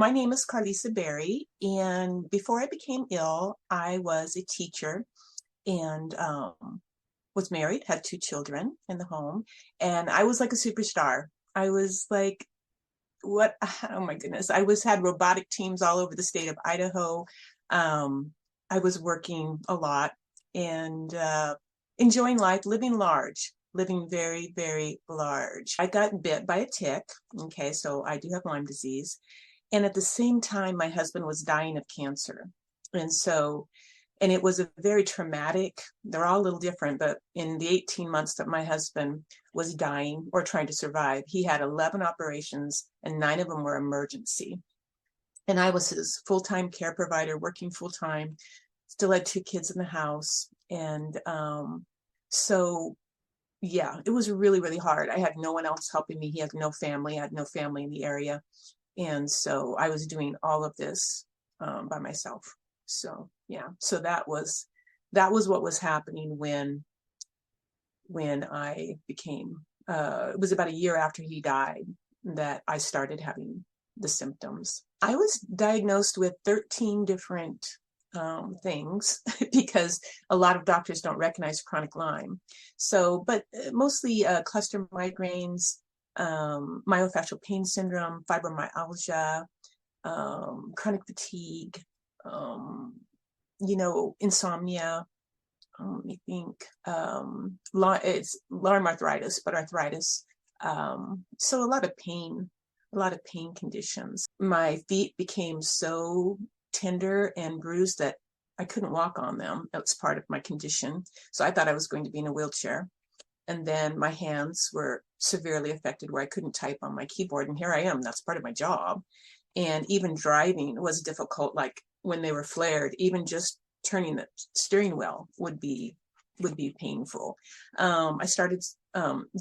My name is Karlicia Berry, and before I became ill, I was a teacher and was married, had 2 children in the home, and I was like a superstar. I was like, what? Oh my goodness! Had robotic teams all over the state of Idaho. I was working a lot and enjoying life, living large, living very, very large. I got bit by a tick. Okay, so I do have Lyme disease. And at the same time, my husband was dying of cancer. And so, and it was a very traumatic, they're all a little different, but in the 18 months that my husband was dying or trying to survive, he had 11 operations and 9 of them were emergency. And I was his full-time care provider, working full-time, still had 2 kids in the house. And so, yeah, it was really, really hard. I had no one else helping me. He had no family. I had no family in the area. And so I was doing all of this by myself. So yeah, so that was what was happening when I became. It was about a year after he died that I started having the symptoms. I was diagnosed with 13 different things because a lot of doctors don't recognize chronic Lyme. So, but mostly cluster migraines, myofascial pain syndrome, fibromyalgia, chronic fatigue, insomnia. I think it's Lyme arthritis, but arthritis. So a lot of pain conditions. My feet became so tender and bruised that I couldn't walk on them. That was part of my condition. So I thought I was going to be in a wheelchair. And then my hands were severely affected where I couldn't type on my keyboard. And here I am, that's part of my job. And even driving was difficult, like when they were flared, even just turning the steering wheel would be painful. I started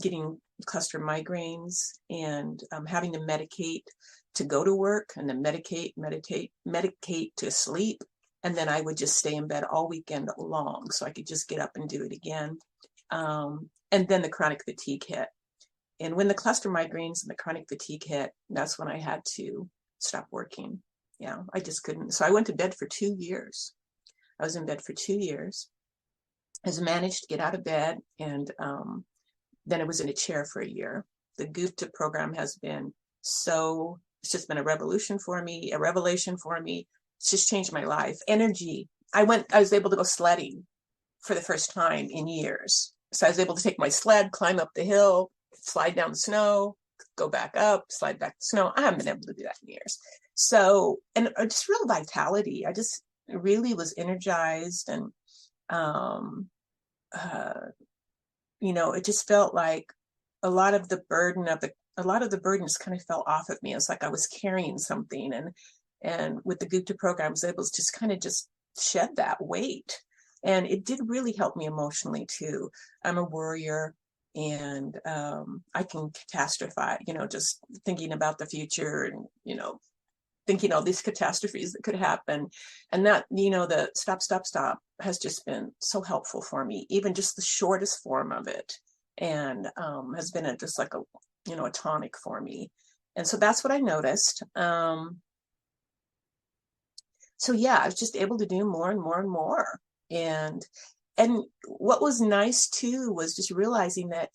getting cluster migraines and having to medicate to go to work and then medicate to sleep. And then I would just stay in bed all weekend long so I could just get up and do it again. And then the chronic fatigue hit. And when the cluster migraines and the chronic fatigue hit, that's when I had to stop working. Yeah, I just couldn't. So I went to bed for 2 years. I was in bed for 2 years. I managed to get out of bed, and then I was in a chair for a year. The Gupta program has been it's just been a revelation for me. It's just changed my life. Energy. I was able to go sledding for the first time in years. So I was able to take my sled, climb up the hill, slide down the snow, go back up, slide back the snow. I haven't been able to do that in years. So, and just real vitality. I just really was energized, and it just felt like a lot of the burden just kind of fell off of me. It's like I was carrying something, and with the Gupta program, I was able to just kind of just shed that weight. And it did really help me emotionally too. I'm a worrier, and I can catastrophize, just thinking about the future and, thinking all these catastrophes that could happen. And that, the stop has just been so helpful for me, even just the shortest form of it. And has been just like a tonic for me. And so that's what I noticed. So yeah, I was just able to do more and more and more. And what was nice too was just realizing that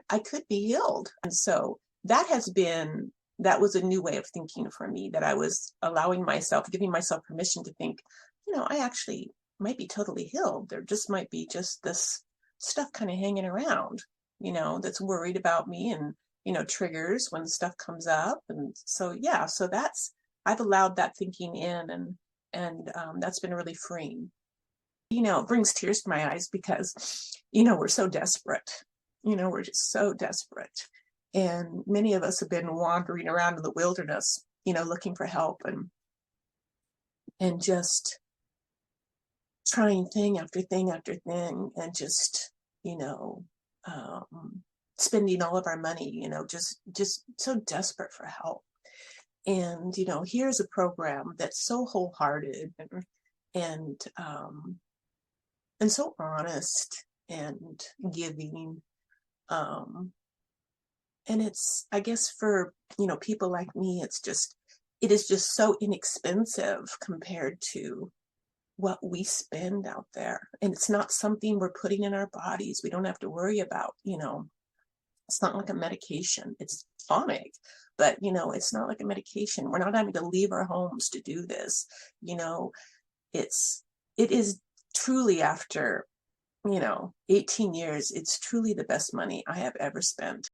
I could be healed. And so that was a new way of thinking for me, that I was giving myself permission to think, I actually might be totally healed. There just might be just this stuff kind of hanging around, that's worried about me and, triggers when stuff comes up. And so, yeah, so I've allowed that thinking in, and that's been really freeing. It brings tears to my eyes because, we're so desperate. We're just so desperate. And many of us have been wandering around in the wilderness, looking for help and just trying thing after thing after thing, and just, spending all of our money, just so desperate for help. And, here's a program that's so wholehearted and so honest and giving, And it's, I guess for, people like me, it is just so inexpensive compared to what we spend out there. And it's not something we're putting in our bodies. We don't have to worry about, it's not like a medication. It's tonic, but it's not like a medication. We're not having to leave our homes to do this. It is truly, after 18 years, it's truly the best money I have ever spent.